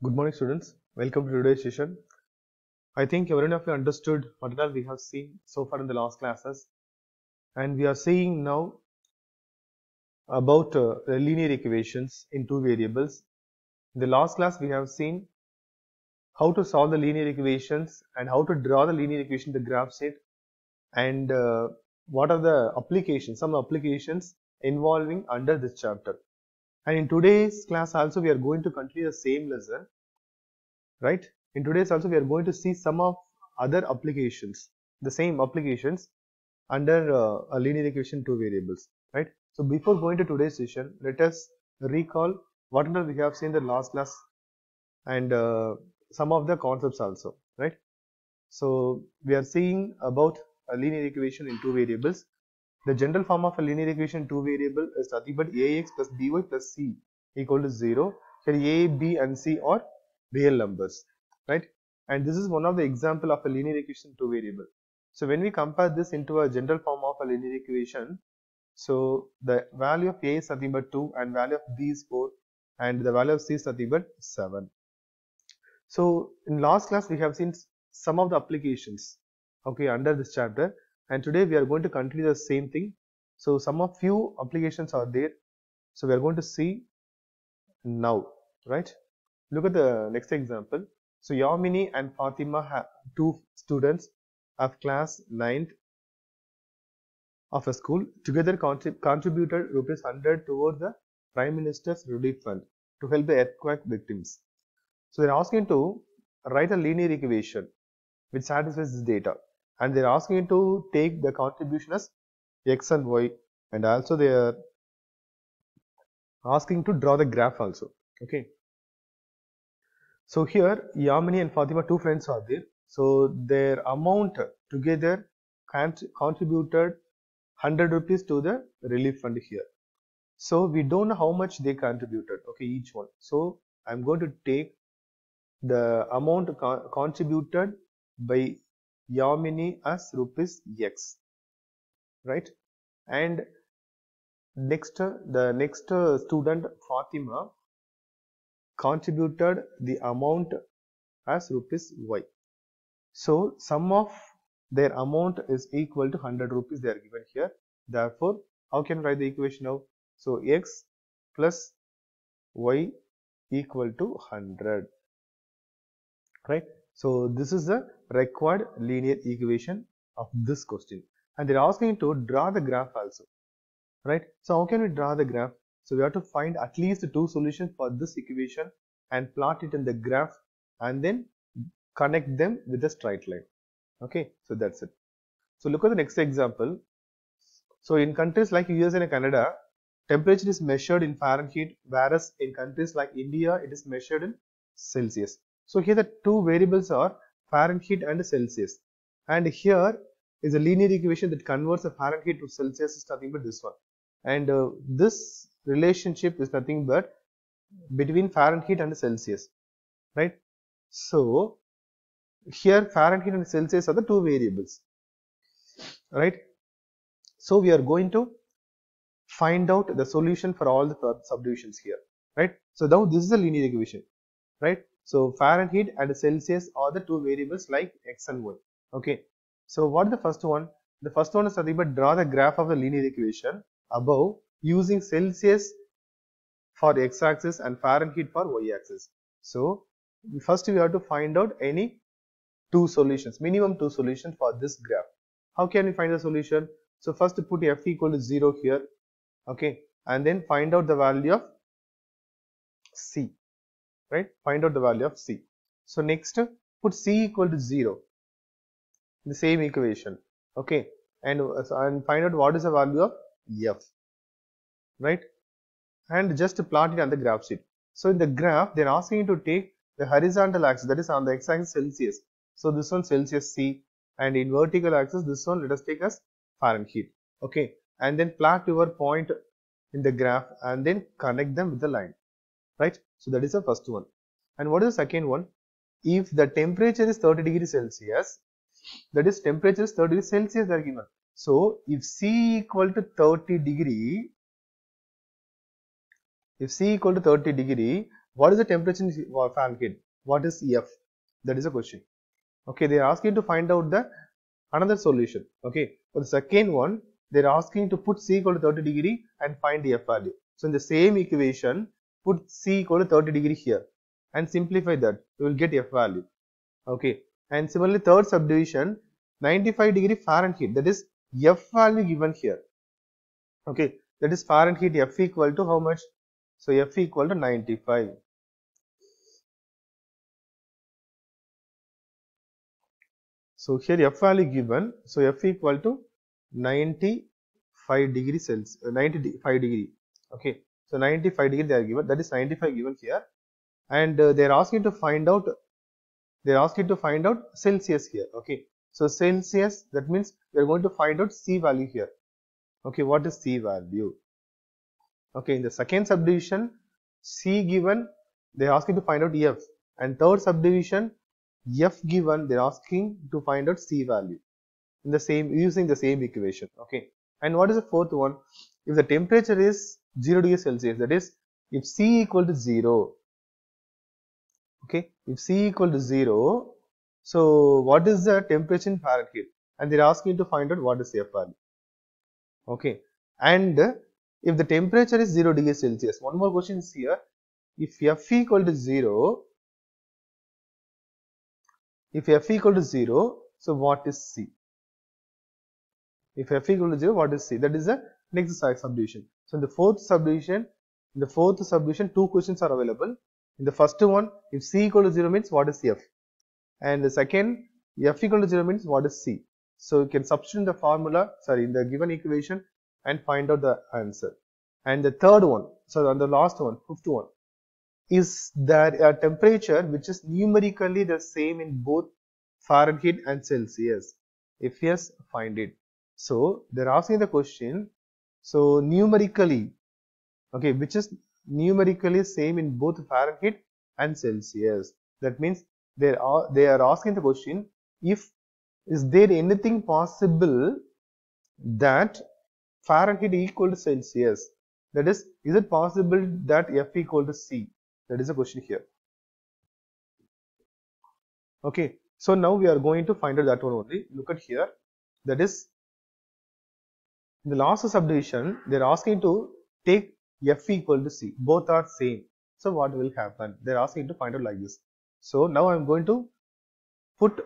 Good morning, students. Welcome to today's session. I think everyone of you understood what all we have seen so far in the last classes, and we are seeing now about linear equations in two variables. In the last class, we have seen how to solve the linear equations and how to draw the linear equation in the graph sheet, and what are the applications, some applications involving under this chapter. And in today's class also, we are going to continue the same lesson. Right? In today's also we are going to see some of other applications, the same applications under a linear equation two variables, right? So before going to today's session, let us recall whatever we have seen in the last class and some of the concepts also, right? So we are seeing about a linear equation in two variables. The general form of a linear equation in two variable is nothing but ax plus by plus c equal to 0. Here a, b and c are real numbers, right? And this is one of the example of a linear equation two variable. So when we compare this into a general form of a linear equation, so the value of a is nothing but 2 and value of b is 4 and the value of c is nothing but 7. So in last class we have seen some of the applications, okay, under this chapter, and today we are going to continue the same thing. So some of few applications are there, so we are going to see now, right? Look at the next example. So Yamini and Fatima have two students of class 9th of a school together contributed ₹100 towards the Prime Minister's Relief Fund to help the earthquake victims. So they're asking to write a linear equation which satisfies this data, and they're asking to take the contribution as x and y, and also they are asking to draw the graph also. Okay. So here Yamini and Fatima, two friends are there. So their amount together contributed ₹100 to the relief fund here. So we don't know how much they contributed, okay, each one. So I'm going to take the amount contributed by Yamini as ₹x, right? And the next student Fatima contributed the amount as ₹y. So sum of their amount is equal to ₹100 they are given here. Therefore, how can we write the equation now? So x plus y equal to 100, right? So this is the required linear equation of this question, and they're asking to draw the graph also, right? So how can we draw the graph? So we have to find at least two solutions for this equation and plot it in the graph and then connect them with a straight line. Okay, so that's it. So look at the next example. So in countries like US and Canada, temperature is measured in Fahrenheit, whereas in countries like India, it is measured in Celsius. So here the two variables are Fahrenheit and Celsius. And here is a linear equation that converts the Fahrenheit to Celsius is nothing but this one. And this relationship is nothing but between Fahrenheit and Celsius, right? So here Fahrenheit and Celsius are the two variables, right? So we are going to find out the solution for all the subdivisions here, right? So now this is a linear equation, right? So Fahrenheit and Celsius are the two variables like x and y. Okay. So what is the first one? The first one is nothing but draw the graph of the linear equation above using Celsius for x-axis and Fahrenheit for y-axis. So first we have to find out any two solutions, minimum two solutions for this graph. How can we find the solution? So first put f equal to 0 here, okay, and then find out the value of c, right? Find out the value of c. So next put c equal to 0 in the same equation, okay, and find out what is the value of f, right? And just plot it on the graph sheet. So in the graph they are asking you to take the horizontal axis, that is on the x-axis Celsius. So this one Celsius C, and in vertical axis this one let us take as Fahrenheit, okay, and then plot your point in the graph and then connect them with the line, right? So that is the first one. And what is the second one? If the temperature is 30 degrees Celsius, that is temperature is 30 degrees Celsius they are given. So if C equal to 30 degree, What is the temperature in Fahrenheit? What is F? That is a question. Okay, they are asking to find out the another solution. Okay, for the second one, they are asking to put C equal to 30 degree and find the F value. So in the same equation, put C equal to 30 degree here and simplify that. You will get F value. Okay, and similarly third subdivision, 95 degree Fahrenheit, that is F value given here. Okay, that is Fahrenheit, F equal to how much? So F equal to 95. So here F value given, so F equal to 95 degree Celsius, 95 degree. Okay, so 95 degree they are given, that is 95 given here, and they are asking to find out, Celsius here. Okay, so Celsius, that means we are going to find out C value here. Okay, what is C value? Okay, in the second subdivision, C given, they are asking to find out F, and third subdivision, F given, they are asking to find out C value in the same, using the same equation. Okay, and what is the fourth one? If the temperature is 0 degrees Celsius, that is if C equal to 0. Okay, if C equal to 0, so what is the temperature in Fahrenheit? And they are asking to find out what is F value. Okay, and if the temperature is 0 degrees Celsius, one more question is here. If F equal to 0, so what is C? If F equal to 0, what is C? That is the next subdivision. So in the fourth subdivision, two questions are available. In the first one, if C equal to 0 means what is F? And the second, F equal to 0 means what is C? So you can substitute the formula, in the given equation and find out the answer. And the third one, on the last one, fifth one, is there a temperature which is numerically the same in both Fahrenheit and Celsius? If yes, find it. So they're asking the question, so numerically, okay, which is numerically same in both Fahrenheit and Celsius. That means they are asking the question, is there anything possible that Fahrenheit equal to Celsius? That is it possible that F equal to C? That is the question here. Okay, so now we are going to find out that one only. Look at here. That is, in the last subdivision, they are asking to take F equal to C. Both are same. So what will happen? They are asking to find out like this. So now I am going to put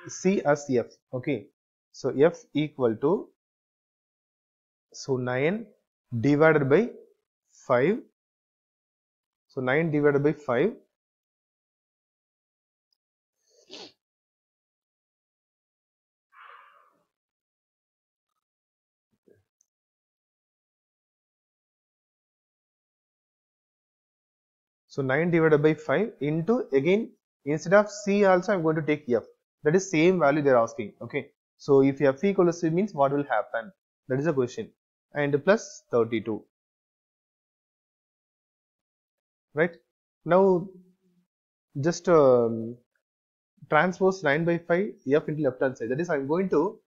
C as F. Okay, so F equal to, so 9 divided by 5. So 9 divided by 5. So 9 divided by 5 into, again, instead of C also I am going to take F. That is same value they are asking. Okay, so if F equal to C means what will happen? That is the question. And plus 32. Right, now just transpose 9 by 5 F into left hand side. That is, I am going to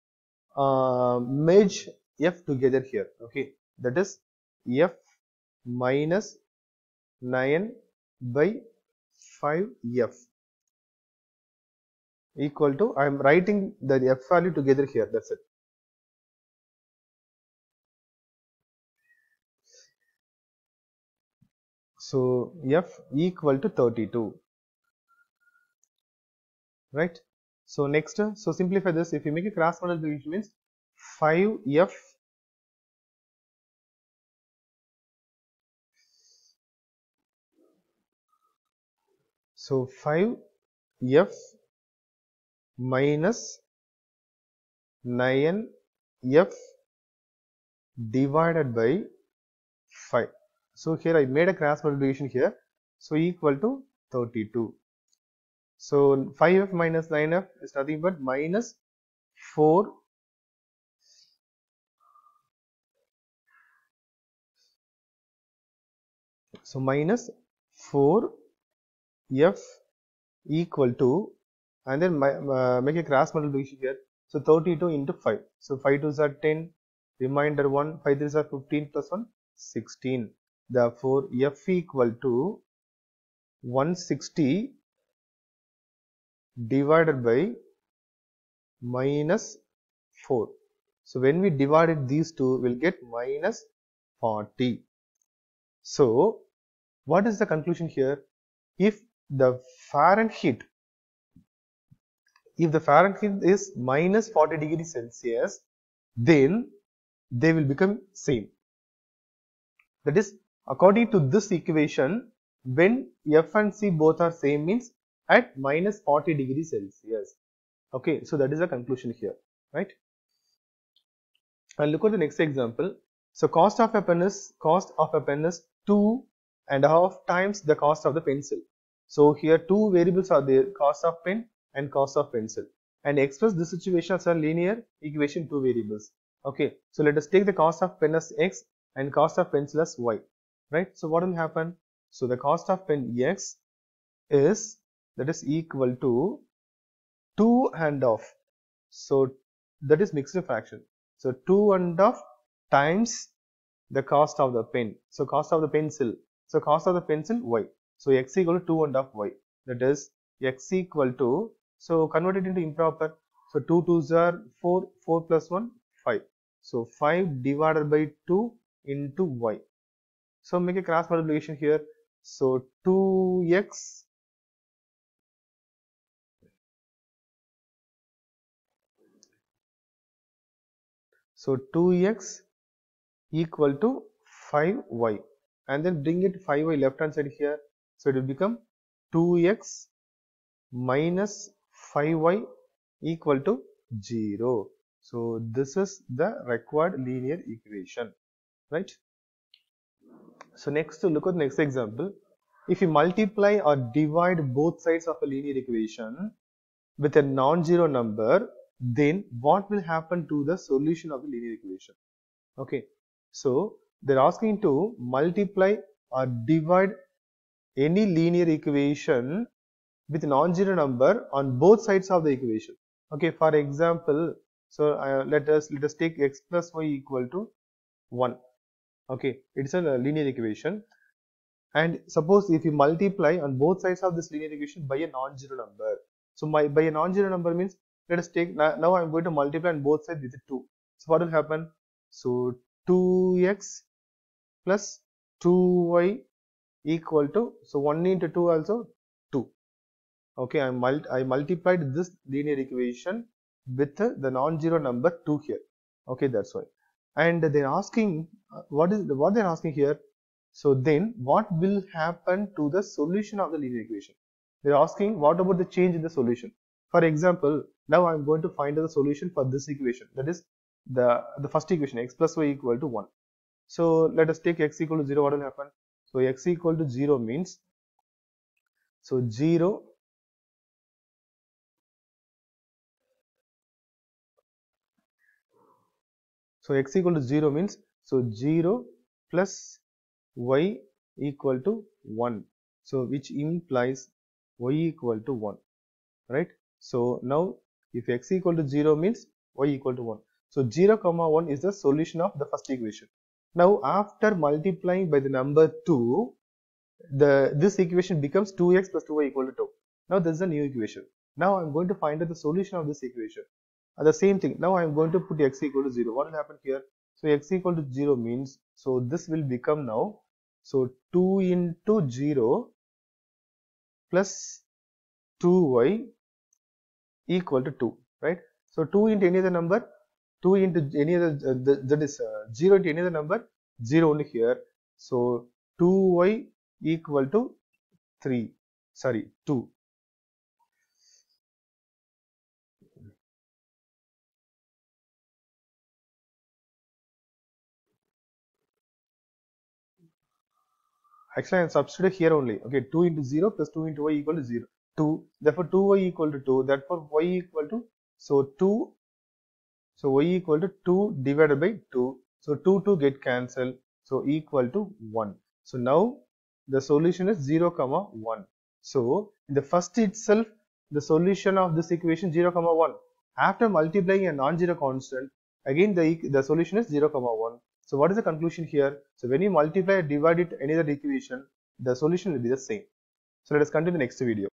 merge F together here. Okay, that is F minus 9 by 5F equal to, I am writing the F value together here. That's it. So F equal to 32. Right. So next, so simplify this. If you make a cross multiplication, means 5F so 5F minus 9F divided by 5. So here I made a cross multiplication here. So equal to 32. So 5F minus 9F is nothing but minus 4. So minus 4F equal to, and then make a cross multiplication here. So 32 into 5. So 5 2s are 10, remainder 1, 5 3s are 15 plus 1, 16. Therefore F equal to 160 divided by minus 4. So when we divided these two, we'll get minus 40. So what is the conclusion here? If the Fahrenheit is minus 40 degrees Celsius, then they will become same. That is, according to this equation, when F and C both are same means at minus 40 degrees Celsius. Okay, so that is the conclusion here, right? And look at the next example. So cost of a pen is 2.5 times the cost of the pencil. So here two variables are there, cost of pen and cost of pencil, and express this situation as a linear equation, two variables. Okay, so let us take the cost of pen as x and cost of pencil as y, right? So what will happen? So the cost of pen x is equal to 2.5. So that is mixed fraction. So 2.5 times the cost of the pen. So cost of the pencil. So cost of the pencil y. So x equal to 2.5 y. That is x equal to, so convert it into improper. So 2 2s are 4, 4 plus 1, 5. So 5 divided by 2 into y. So make a cross multiplication here. So 2x so 2x equal to 5y, and then bring it 5y left hand side here. So it will become 2x minus 5y equal to 0. So this is the required linear equation, right? So next, to look at the next example. If you multiply or divide both sides of a linear equation with a non-zero number, then what will happen to the solution of the linear equation? Okay, so they're asking to multiply or divide any linear equation with non-zero number on both sides of the equation. Okay, for example, so let us take x plus y equal to 1. Okay, it's a linear equation, and suppose if you multiply on both sides of this linear equation by a non-zero number. So by a non-zero number means, let us take, now I'm going to multiply on both sides with 2. So what will happen? So 2x plus 2y equal to, so 1 into 2 also 2. Okay, I multiplied this linear equation with the non-zero number 2 here. Okay, that's why. And they're asking what they're asking here. So then what will happen to the solution of the linear equation? They're asking what about the change in the solution. For example, now I'm going to find the solution for this equation, that is the first equation, x plus y equal to 1. So let us take x equal to 0. What will happen? So x equal to 0 means, so 0 so x equal to 0 means, so 0 plus y equal to 1, so which implies y equal to 1, right? So now if x equal to 0 means y equal to 1, so 0 comma 1 is the solution of the first equation. Now after multiplying by the number 2, this equation becomes 2x plus 2y equal to 2. Now this is a new equation. Now I'm going to find out the solution of this equation. The same thing, now I'm going to put x equal to 0. What will happen here? So x equal to 0 means, so this will become now, so 2 into 0 plus 2y equal to 2, right? So 2 into any other number, 2 into any other, that is 0 into any other number, 0 only here. So 2y equal to 2. Actually, I am substituted here only. Okay, 2 into 0 plus 2 into y equal to 0. 2. Therefore, 2y equal to 2. Therefore, y equal to, so 2. So y equal to 2 divided by 2. So 2 get cancelled. So equal to 1. So now the solution is 0 comma 1. So in the first itself, the solution of this equation 0 comma 1. After multiplying a non-zero constant, again the solution is 0 comma 1. So what is the conclusion here? So when you multiply or divide it any other equation, the solution will be the same. So let us continue the next video.